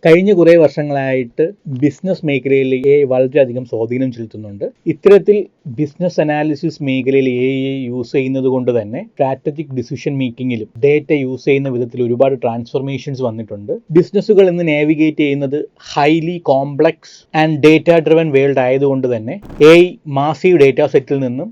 കഴിഞ്ഞ കുറേ വർഷങ്ങളായിട്ട് ബിസിനസ് മേഖലയിൽ എ വളരെയധികം സ്വാധീനം ചെലുത്തുന്നുണ്ട്. ഇത്തരത്തിൽ ബിസിനസ് അനാലിസിസ് മേഖലയിൽ എ യൂസ് ചെയ്യുന്നത് കൊണ്ട് തന്നെ സ്ട്രാറ്റജിക് ഡിസിഷൻ മേക്കിങ്ങിലും ഡേറ്റ യൂസ് ചെയ്യുന്ന വിധത്തിൽ ഒരുപാട് ട്രാൻസ്ഫോർമേഷൻസ് വന്നിട്ടുണ്ട്. ബിസിനസ്സുകൾ ഇന്ന് നാവിഗേറ്റ് ചെയ്യുന്നത് highly complex and data driven world ആയതുകൊണ്ട് തന്നെ എ മാസീവ് ഡേറ്റ സെറ്റിൽ നിന്നും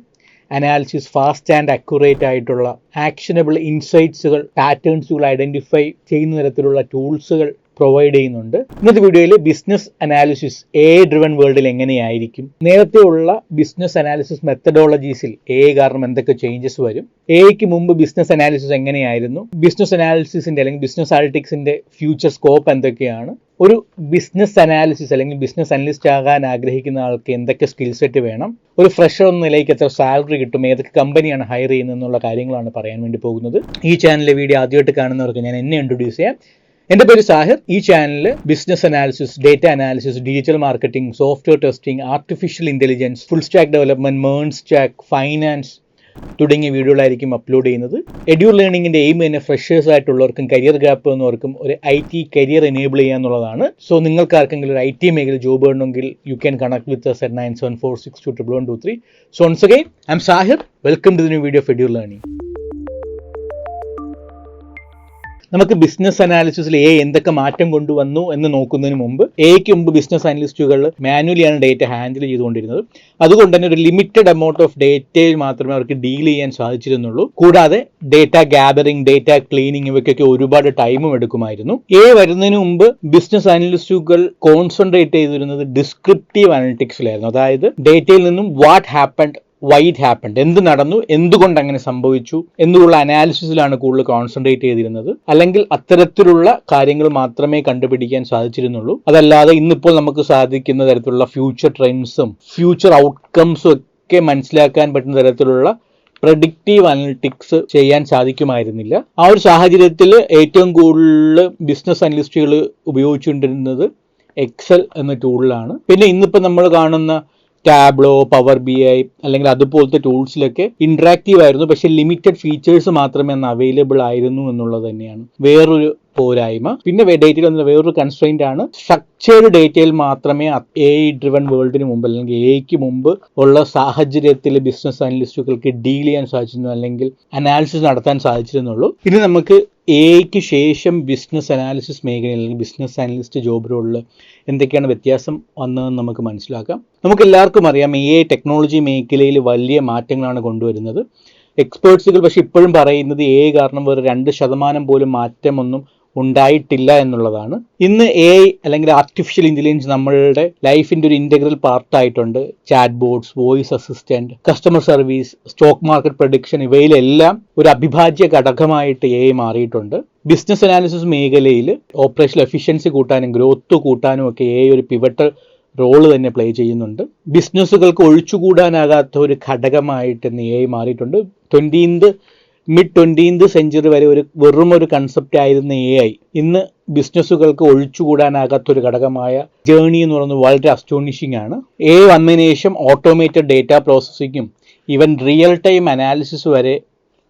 അനാലിസിസ് ഫാസ്റ്റ് ആൻഡ് അക്യുറേറ്റ് ആയിട്ടുള്ള ആക്ഷനബിൾ ഇൻസൈറ്റ്സുകൾ പാറ്റേൺസുകൾ ഐഡന്റിഫൈ ചെയ്യുന്ന തരത്തിലുള്ള ടൂൾസുകൾ പ്രൊവൈഡ് ചെയ്യുന്നുണ്ട്. ഇന്നത്തെ വീഡിയോയിൽ ബിസിനസ് അനാലിസിസ് എ ഡ്രിവൻ വേൾഡിൽ എങ്ങനെയായിരിക്കും, നേരത്തെ ഉള്ള ബിസിനസ് അനാലിസിസ് മെത്തഡോളജീസിൽ എ കാരണം എന്തൊക്കെ ചേഞ്ചസ് വരും, എക്ക് മുമ്പ് ബിസിനസ് അനാലിസിസ് എങ്ങനെയായിരുന്നു, ബിസിനസ് അനാലിസിസിന്റെ അല്ലെങ്കിൽ ബിസിനസ് അനലിറ്റിക്സിന്റെ ഫ്യൂച്ചർ സ്കോപ്പ് എന്തൊക്കെയാണ്, ഒരു ബിസിനസ് അനാലിസിസ് അല്ലെങ്കിൽ ബിസിനസ് അനലിസ്റ്റ് ആകാൻ ആഗ്രഹിക്കുന്ന ആൾക്ക് എന്തൊക്കെ സ്കിൽ സെറ്റ് വേണം, ഒരു ഫ്രഷർ എന്ന നിലയ്ക്ക് എത്ര സാലറി കിട്ടും, ഏതൊക്കെ കമ്പനിയാണ് ഹയർ ചെയ്യുന്നത് എന്നുള്ള കാര്യങ്ങളാണ് പറയാൻ വേണ്ടി പോകുന്നത്. ഈ ചാനലിലെ വീഡിയോ ആദ്യമായിട്ട് കാണുന്നവർക്ക് ഞാൻ എന്നെ ഇൻട്രൊഡ്യൂസ് ചെയ്യാം. എൻ്റെ പേര് സാഹിർ. ഈ ചാനലിൽ business analysis, data analysis, digital marketing, software testing, artificial intelligence, full stack development, മേൺ സ്റ്റാക്ക്, ഫൈനാൻസ് തുടങ്ങിയ വീഡിയോകളായിരിക്കും അപ്ലോഡ് ചെയ്യുന്നത്. എഡ്യൂർ ലേണിംഗിന്റെ എയിം തന്നെ ഫ്രഷേഴ്സ് ആയിട്ടുള്ളവർക്കും കരിയർ ഗ്യാപ്പ് എന്നവർക്കും ഒരു IT കരിയർ എനേബിൾ ചെയ്യുക എന്നുള്ളതാണ്. സോ നിങ്ങൾക്ക് ആർക്കെങ്കിലും ഒരു IT മേഖല ജോബ് വേണമെങ്കിൽ you can connect with us at 97462123. So once again, I'm Sahir. Welcome to the new video of Edu Learning. നമുക്ക് ബിസിനസ് അനാലിസിസിൽ എന്തൊക്കെ മാറ്റം കൊണ്ടുവന്നു എന്ന് നോക്കുന്നതിന് മുമ്പ് എക്ക് മുമ്പ് ബിസിനസ് അനലിസ്റ്റുകൾ മാനുവലിയാണ് ഡേറ്റ ഹാൻഡിൽ ചെയ്തുകൊണ്ടിരുന്നത്. അതുകൊണ്ട് തന്നെ ഒരു ലിമിറ്റഡ് എമൗണ്ട് ഓഫ് ഡേറ്റയിൽ മാത്രമേ അവർക്ക് ഡീൽ ചെയ്യാൻ സാധിച്ചിരുന്നുള്ളൂ. കൂടാതെ ഡേറ്റ ഗ്യാതറിംഗ്, ഡേറ്റ ക്ലീനിങ് ഇവയ്ക്കൊക്കെ ഒരുപാട് ടൈമും എടുക്കുമായിരുന്നു. വരുന്നതിന് മുമ്പ് ബിസിനസ് അനലിസ്റ്റുകൾ കോൺസെൻട്രേറ്റ് ചെയ്തിരുന്നത് ഡിസ്ക്രിപ്റ്റീവ് അനലിറ്റിക്സിലായിരുന്നു. അതായത് ഡേറ്റയിൽ നിന്നും what happened, why it happened, എന്ത് നടന്നു, എന്തുകൊണ്ട് അങ്ങനെ സംഭവിച്ചു എന്നുള്ള അനാലിസിസിലാണ് കൂടുതൽ കോൺസെൻട്രേറ്റ് ചെയ്തിരുന്നത്. അല്ലെങ്കിൽ അത്തരത്തിലുള്ള കാര്യങ്ങൾ മാത്രമേ കണ്ടുപിടിക്കാൻ സാധിച്ചിരുന്നുള്ളൂ. അതല്ലാതെ ഇന്നിപ്പോൾ നമുക്ക് സാധിക്കുന്ന തരത്തിലുള്ള ഫ്യൂച്ചർ ട്രെൻഡ്സും ഫ്യൂച്ചർ ഔട്ട്കംസും ഒക്കെ മനസ്സിലാക്കാൻ പറ്റുന്ന തരത്തിലുള്ള പ്രഡിക്റ്റീവ് അനലിറ്റിക്സ് ചെയ്യാൻ സാധിക്കുമായിരുന്നില്ല. ആ ഒരു സാഹചര്യത്തിൽ ഏറ്റവും കൂടുതൽ ബിസിനസ് അനലിസ്റ്റുകൾ ഉപയോഗിച്ചുകൊണ്ടിരുന്നത് എക്സൽ എന്ന ടൂളിലാണ്. പിന്നെ ഇന്നിപ്പോൾ നമ്മൾ കാണുന്ന ടാബ്ലോ, പവർ BI അല്ലെങ്കിൽ അതുപോലത്തെ ടൂൾസിലൊക്കെ ഇന്ററാക്റ്റീവ് ആയിരുന്നു, പക്ഷെ ലിമിറ്റഡ് ഫീച്ചേഴ്സ് മാത്രമേ അന്ന് അവൈലബിൾ ആയിരുന്നു എന്നുള്ളത് തന്നെയാണ് വേറൊരു പോരായ്മ. പിന്നെ ഡേറ്റയിൽ വന്ന വേറൊരു കൺസ്ട്രെയിന്റ് ആണ് സ്ട്രക്ചേർഡ് ഡേറ്റയിൽ മാത്രമേ AI ഡ്രിവൻ വേൾഡിന് മുമ്പ് അല്ലെങ്കിൽ എക്ക് മുമ്പ് ഉള്ള സാഹചര്യത്തിൽ ബിസിനസ് അനലിസ്റ്റുകൾക്ക് ഡീൽ ചെയ്യാൻ സാധിച്ചിരുന്നു അല്ലെങ്കിൽ അനാലിസിസ് നടത്താൻ സാധിച്ചിരുന്നുള്ളൂ. ഇനി നമുക്ക് എക്ക് ശേഷം ബിസിനസ് അനാലിസിസ് മേഖലയിൽ അല്ലെങ്കിൽ ബിസിനസ് അനലിസ്റ്റ് ജോബ് റോളിൽ എന്തൊക്കെയാണ് വ്യത്യാസം വന്നതെന്ന് നമുക്ക് മനസ്സിലാക്കാം. നമുക്ക് എല്ലാവർക്കും അറിയാം AI ടെക്നോളജി മേഖലയിൽ വലിയ മാറ്റങ്ങളാണ് കൊണ്ടുവരുന്നത്. എക്സ്പേർട്സുകൾ പക്ഷെ ഇപ്പോഴും പറയുന്നത് AI കാരണം വേറെ 2% പോലും മാറ്റമൊന്നും ഉണ്ടായിട്ടില്ല എന്നുള്ളതാണ്. ഇന്ന് AI അല്ലെങ്കിൽ ആർട്ടിഫിഷ്യൽ ഇന്റലിജൻസ് നമ്മളുടെ ലൈഫിന്റെ ഒരു ഇന്റഗ്രൽ പാർട്ടായിട്ടുണ്ട്. Chat bots, voice assistant, customer service, stock market prediction ഇവയിലെല്ലാം ഒരു അവിഭാജ്യ ഘടകമായിട്ട് AI മാറിയിട്ടുണ്ട്. ബിസിനസ് അനാലിസിസ് മേഖലയിൽ ഓപ്പറേഷണൽ എഫിഷ്യൻസി കൂട്ടാനും ഗ്രോത്ത് കൂട്ടാനും ഒക്കെ AI ഒരു പിവറ്റൽ റോള് തന്നെ പ്ലേ ചെയ്യുന്നുണ്ട്. ബിസിനസ്സുകൾക്ക് ഒഴിച്ചുകൂടാനാകാത്ത ഒരു ഘടകമായിട്ട് ഇന്ന് AI മാറിയിട്ടുണ്ട്. മിഡ് 20th സെഞ്ചുറി വരെ വെറും ഒരു കൺസെപ്റ്റ് ആയിരുന്ന AI ഇന്ന് ബിസിനസ്സുകൾക്ക് ഒഴിച്ചുകൂടാനാകാത്ത ഒരു ഘടകമായ ജേർണി എന്ന് പറയുന്നത് വളരെ അസ്റ്റോണിഷിംഗ് ആണ്. AI വന്നതിന് ശേഷം ഓട്ടോമേറ്റഡ് ഡേറ്റ പ്രോസസ്സിങ്ങും ഈവൻ റിയൽ ടൈം അനാലിസിസ് വരെ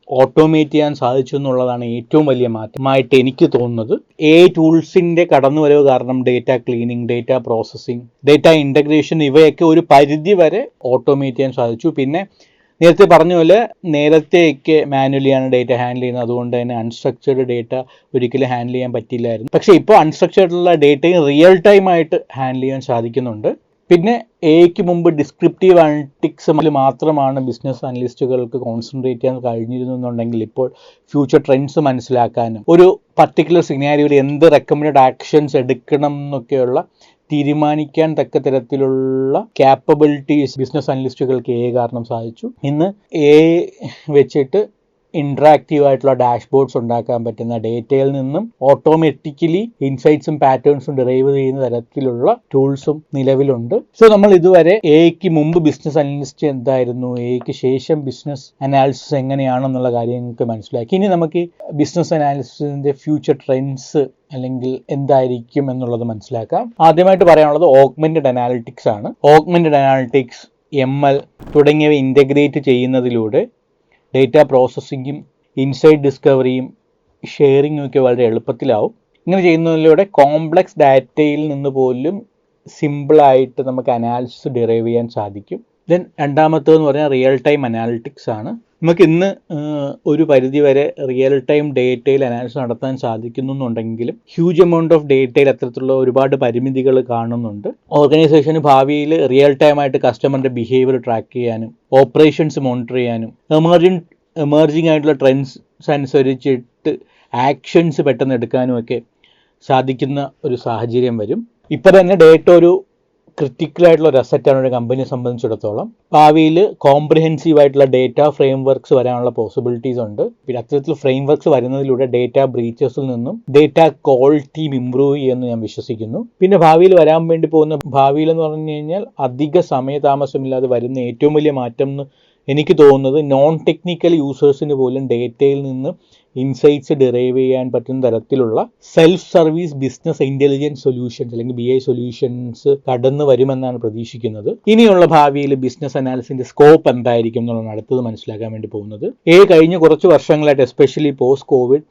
ഓട്ടോമേറ്റ് ചെയ്യാൻ സാധിച്ചു എന്നുള്ളതാണ് ഏറ്റവും വലിയ മാറ്റമായിട്ട് എനിക്ക് തോന്നുന്നത്. AI ടൂൾസിന്റെ കടന്നുവരവ് കാരണം data cleaning, data processing, data integration ഇവയൊക്കെ ഒരു പരിധി വരെ ഓട്ടോമേറ്റ് ചെയ്യാൻ സാധിച്ചു. പിന്നെ നേരത്തെ പറഞ്ഞ പോലെ നേരത്തെയൊക്കെ മാനുവലിയാണ് ഡേറ്റ ഹാൻഡിൽ ചെയ്യുന്നത്. അതുകൊണ്ട് തന്നെ അൺസ്ട്രക്ചേർഡ് ഡേറ്റ ഒരിക്കലും ഹാൻഡിൽ ചെയ്യാൻ പറ്റില്ലായിരുന്നു. പക്ഷേ ഇപ്പോൾ അൺസ്ട്രക്ചേർഡുള്ള ഡേറ്റയും റിയൽ ടൈം ആയിട്ട് ഹാൻഡിൽ ചെയ്യാൻ സാധിക്കുന്നുണ്ട്. പിന്നെ എക്ക് മുമ്പ് ഡിസ്ക്രിപ്റ്റീവ് അനലിറ്റിക്സ് മാത്രമാണ് ബിസിനസ് അനലിസ്റ്റുകൾക്ക് കോൺസെൻട്രേറ്റ് ചെയ്യാൻ കഴിഞ്ഞിരുന്നുണ്ടെങ്കിൽ ഇപ്പോൾ ഫ്യൂച്ചർ ട്രെൻഡ്സ് മനസ്സിലാക്കാനും ഒരു പർട്ടിക്കുലർ സിനാരിയോയിൽ എന്ത് റെക്കമെൻഡഡ് ആക്ഷൻസ് എടുക്കണം എന്നൊക്കെയുള്ള തീരുമാനിക്കാൻ തക്ക തരത്തിലുള്ള ക്യാപ്പബിലിറ്റീസ് ബിസിനസ് അനലിസ്റ്റുകൾക്ക് കാരണം സാധിച്ചു. ഇന്ന് വെച്ചിട്ട് ഇന്ററാക്റ്റീവ് ആയിട്ടുള്ള ഡാഷ്ബോർഡ്സ് ഉണ്ടാക്കാൻ പറ്റുന്ന, ഡേറ്റയിൽ നിന്നും ഓട്ടോമാറ്റിക്കലി ഇൻസൈറ്റ്സും പാറ്റേൺസും ഡിറൈവ് ചെയ്യുന്ന തരത്തിലുള്ള ടൂൾസും നിലവിലുണ്ട്. സോ നമ്മൾ ഇതുവരെ എക്ക് മുമ്പ് ബിസിനസ് അനലിസ്റ്റ് എന്തായിരുന്നു, എക്ക് ശേഷം ബിസിനസ് അനാലിസിസ് എങ്ങനെയാണെന്നുള്ള കാര്യങ്ങൾക്ക് മനസ്സിലാക്കി. ഇനി നമുക്ക് ബിസിനസ് അനാലിസിസിന്റെ ഫ്യൂച്ചർ ട്രെൻഡ്സ് അല്ലെങ്കിൽ എന്തായിരിക്കും എന്നുള്ളത് മനസ്സിലാക്കാം. ആദ്യമായിട്ട് പറയാനുള്ളത് ഓഗ്മെന്റഡ് അനാലിറ്റിക്സ് ആണ്. ഓഗ്മെന്റഡ് അനാലിറ്റിക്സ്, ML തുടങ്ങിയവ ഇൻ്റഗ്രേറ്റ് ചെയ്യുന്നതിലൂടെ ഡേറ്റ പ്രോസസ്സിങ്ങും ഇൻസൈറ്റ് ഡിസ്കവറിയും ഷെയറിങ്ങും ഒക്കെ വളരെ എളുപ്പത്തിലാവും. ഇങ്ങനെ ചെയ്യുന്നതിലൂടെ കോംപ്ലക്സ് ഡാറ്റയിൽ നിന്ന് പോലും സിമ്പിളായിട്ട് നമുക്ക് അനാലിസിസ് ഡിറൈവ് ചെയ്യാൻ സാധിക്കും. ദെൻ രണ്ടാമത്തേതെന്ന് പറഞ്ഞാൽ റിയൽ ടൈം അനാലിറ്റിക്സ് ആണ്. നമുക്ക് ഇന്ന് ഒരു പരിധി വരെ റിയൽ ടൈം ഡേറ്റയിൽ അനാലിസിസ് നടത്താൻ സാധിക്കുന്നുണ്ടെങ്കിലും ഹ്യൂജ് എമൗണ്ട് ഓഫ് ഡേറ്റയിൽ അത്തരത്തിലുള്ള ഒരുപാട് പരിമിതികൾ കാണുന്നുണ്ട്. ഓർഗനൈസേഷന് ഭാവിയിൽ റിയൽ ടൈം ആയിട്ട് കസ്റ്റമറിൻ്റെ ബിഹേവിയർ ട്രാക്ക് ചെയ്യാനും ഓപ്പറേഷൻസ് മോണിറ്റർ ചെയ്യാനും എമർജിങ് ആയിട്ടുള്ള ട്രെൻഡ്സ് അനുസരിച്ചിട്ട് ആക്ഷൻസ് പെട്ടെന്ന് എടുക്കാനും ഒക്കെ സാധിക്കുന്ന ഒരു സാഹചര്യം വരും. ഇപ്പം തന്നെ ഡേറ്റ ഒരു ക്രിറ്റിക്കലായിട്ടുള്ള ഒരു അസറ്റാണ് ഒരു കമ്പനിയെ സംബന്ധിച്ചിടത്തോളം. ഭാവിയിൽ കോംപ്രിഹെൻസീവ് ആയിട്ടുള്ള ഡേറ്റ ഫ്രെയിം വർക്ക്സ് വരാനുള്ള പോസിബിലിറ്റീസ് ഉണ്ട്. പിന്നെ അത്തരത്തിൽ ഫ്രെയിം വർക്ക്സ് വരുന്നതിലൂടെ ഡേറ്റ ബ്രീച്ചസിൽ നിന്നും ഡേറ്റ ക്വാളിറ്റി ഇംപ്രൂവ് ചെയ്യുമെന്ന് ഞാൻ വിശ്വസിക്കുന്നു. പിന്നെ ഭാവിയിൽ വരാൻ വേണ്ടി പോകുന്ന ഭാവിയിലെന്ന് പറഞ്ഞു കഴിഞ്ഞാൽ അധിക സമയതാമസമില്ലാതെ വരുന്ന ഏറ്റവും വലിയ മാറ്റം എന്ന് എനിക്ക് തോന്നുന്നത് നോൺ ടെക്നിക്കൽ യൂസേഴ്സിന് പോലും ഡേറ്റയിൽ നിന്ന് ഇൻസൈറ്റ്സ് ഡിറൈവ് ചെയ്യാൻ പറ്റുന്ന തരത്തിലുള്ള self service business intelligence solutions അല്ലെങ്കിൽ BI സൊല്യൂഷൻസ് കടന്നു വരുമെന്നാണ് പ്രതീക്ഷിക്കുന്നത്. ഇനിയുള്ള ഭാവിയിൽ ബിസിനസ് അനാലിസിന്റെ സ്കോപ്പ് എന്തായിരിക്കും എന്നുള്ളതാണ് അടുത്തത് മനസ്സിലാക്കാൻ വേണ്ടി പോകുന്നത്. കഴിഞ്ഞ കുറച്ച് വർഷങ്ങളായിട്ട് എസ്പെഷ്യലി പോസ്റ്റ് കോവിഡ്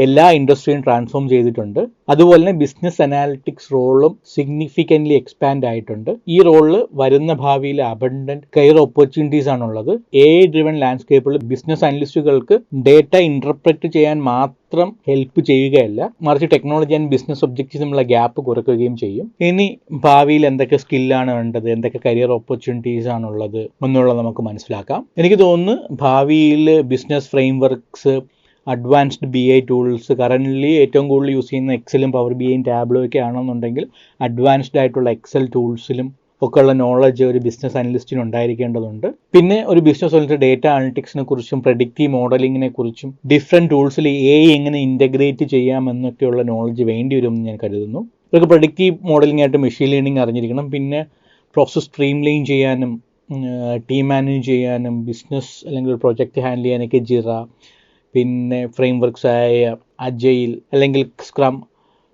എല്ലാ ഇൻഡസ്ട്രിയും ട്രാൻസ്ഫോം ചെയ്തിട്ടുണ്ട്. അതുപോലെ തന്നെ ബിസിനസ് അനാലിറ്റിക്സ് റോളും സിഗ്നിഫിക്കൻ്റ്ലി എക്സ്പാൻഡ് ആയിട്ടുണ്ട്. ഈ റോളിൽ വരുന്ന ഭാവിയിൽ അബണ്ടന്റ് കരിയർ ഓപ്പർച്യൂണിറ്റീസ് ആണുള്ളത്. AI ഡ്രിവൺ ലാൻഡ്സ്കേപ്പിൽ ബിസിനസ് അനലിസ്റ്റുകൾക്ക് ഡേറ്റ ഇന്റർപ്രറ്റ് ചെയ്യാൻ മാത്രം ഹെൽപ്പ് ചെയ്യുകയല്ല, മറിച്ച് ടെക്നോളജി ആൻഡ് ബിസിനസ് ഒബ്ജക്റ്റീവ്സ് തമ്മിലുള്ള ഗ്യാപ്പ് കുറയ്ക്കുകയും ചെയ്യും. ഇനി ഭാവിയിൽ എന്തൊക്കെ സ്കില്ലാണ് വേണ്ടത്, എന്തൊക്കെ കരിയർ ഓപ്പർച്യൂണിറ്റീസ് ആണുള്ളത് എന്നുള്ളത് നമുക്ക് മനസ്സിലാക്കാം. എനിക്ക് തോന്നുന്നു ഭാവിയിൽ business frame works, advanced BI tools, currently ഏറ്റവും കൂടുതൽ യൂസ് ചെയ്യുന്ന എക്സലും പവർ BIയും ടാബ്ലോ ഒക്കെ ആണെന്നുണ്ടെങ്കിൽ അഡ്വാൻസ്ഡ് ആയിട്ടുള്ള എക്സൽ ടൂൾസിലും ഒക്കെയുള്ള നോളജ് ഒരു ബിസിനസ് അനലിസ്റ്റിന് ഉണ്ടായിരിക്കേണ്ടതുണ്ട്. പിന്നെ ഒരു ബിസിനസ് അനലിസ്റ്റ് ഡേറ്റ അനലിറ്റിക്സിനെ കുറിച്ചും പ്രെഡിക്റ്റീവ് മോഡലിങ്ങിനെ കുറിച്ചും ഡിഫറെൻറ്റ് ടൂൾസിൽ AI എങ്ങനെ ഇൻ്റഗ്രേറ്റ് ചെയ്യാമെന്നൊക്കെയുള്ള നോളജ് വേണ്ടി വരുമെന്ന് ഞാൻ കരുതുന്നു. ഇതൊക്കെ പ്രെഡിക്റ്റീവ് മോഡലിംഗ് ആയിട്ട് മെഷീൻ ലേണിംഗ് അറിഞ്ഞിരിക്കണം. പിന്നെ പ്രോസസ് സ്ട്രീം ലൈൻ ചെയ്യാനും ടീം മാനേജ് ചെയ്യാനും ബിസിനസ് അല്ലെങ്കിൽ പ്രൊജക്റ്റ് ഹാൻഡിൽ ചെയ്യാനൊക്കെ ജിറ, പിന്നെ ഫ്രെയിം വർക്ക്സ് ആയ അജൈൽ അല്ലെങ്കിൽ സ്ക്രം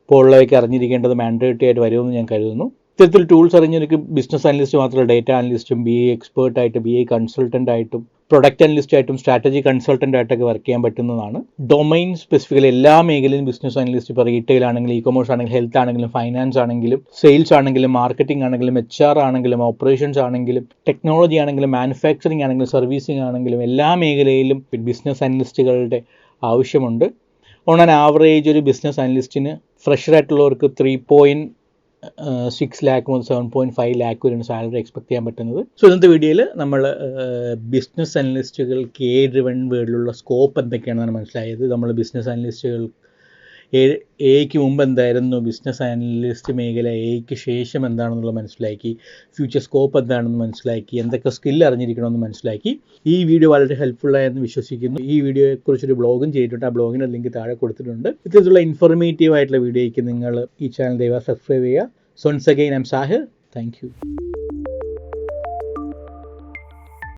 പോലുള്ളവയൊക്കെ അറിഞ്ഞിരിക്കേണ്ടത് മാൻഡേറ്ററി ആയിട്ട് വരുമെന്ന് ഞാൻ കരുതുന്നു. ഇത്തരത്തിൽ ടൂൾസ് അറിഞ്ഞൊരു ബിസിനസ് അനലിസ്റ്റ് മാത്രമല്ല, ഡേറ്റ അനലിസ്റ്റും BI എക്സ്പേർട്ടായിട്ടും BI കൺസൾട്ടൻ്റ് ആയിട്ടും പ്രൊഡക്റ്റ് അനലിസ്റ്റ് ആയിട്ടും സ്ട്രാറ്റജി കൺസൾട്ടൻ്റ് ആയിട്ടൊക്കെ വർക്ക് ചെയ്യാൻ പറ്റുന്നതാണ്. ഡൊമൈൻ സ്പെസിഫിക്കലി എല്ലാ മേഖലയിലും ബിസിനസ് അനലിസ്റ്റ്, ഇപ്പോൾ റീറ്റെയിൽ ആണെങ്കിലും ഇ-കൊമേഴ്സ് ആണെങ്കിലും ഹെൽത്ത് ആണെങ്കിലും ഫൈനാൻസ് ആണെങ്കിലും സെയിൽസ് ആണെങ്കിലും മാർക്കറ്റിംഗ് ആണെങ്കിലും HR ആണെങ്കിലും ഓപ്പറേഷൻസ് ആണെങ്കിലും ടെക്നോളജി ആണെങ്കിലും മാനുഫാക്ചറിങ് ആണെങ്കിലും സർവീസിംഗ് ആണെങ്കിലും എല്ലാ മേഖലയിലും ബിസിനസ് അനലിസ്റ്റുകളുടെ ആവശ്യമുണ്ട്. ഓൺ ആൻ ആവറേജ് ഒരു ബിസിനസ് അനലിസ്റ്റിന് ഫ്രഷറായിട്ടുള്ളവർക്ക് 3.6 lakh മുതൽ 7.5 lakh വരെയാണ് സാലറി എക്സ്പെക്ട് ചെയ്യാൻ പറ്റുന്നത്. സോ ഇന്നത്തെ വീഡിയോയിൽ നമ്മൾ ബിസിനസ് അനലിസ്റ്റുകൾക്ക് AI ഡ്രിവൺ വേൾഡിലുള്ള സ്കോപ്പ് എന്തൊക്കെയാണെന്നാണ് മനസ്സിലായത്. നമ്മൾ ബിസിനസ് അനലിസ്റ്റുകൾ AIക്ക് മുമ്പ് എന്തായിരുന്നു, ബിസിനസ് അനലിസ്റ്റ് മേഖല AIക്ക് ശേഷം എന്താണെന്നുള്ള മനസ്സിലാക്കി, ഫ്യൂച്ചർ സ്കോപ്പ് എന്താണെന്ന് മനസ്സിലാക്കി, എന്തൊക്കെ സ്കിൽ അറിഞ്ഞിരിക്കണമെന്ന് മനസ്സിലാക്കി. ഈ വീഡിയോ വളരെ ഹെൽപ്ഫുള്ളായെന്ന് വിശ്വസിക്കുന്നു. ഈ വീഡിയോയെക്കുറിച്ചൊരു ബ്ലോഗും ചെയ്തിട്ടുണ്ട്. ആ ബ്ലോഗിൻ്റെ ലിങ്ക് താഴെ കൊടുത്തിട്ടുണ്ട്. ഇത്തരത്തിലുള്ള ഇൻഫോർമേറ്റീവ് ആയിട്ടുള്ള വീഡിയോയ്ക്ക് നിങ്ങൾ ഈ ചാനൽ ദയവായി സബ്സ്ക്രൈബ് ചെയ്യുക. So once again I am Sahir. Thank U.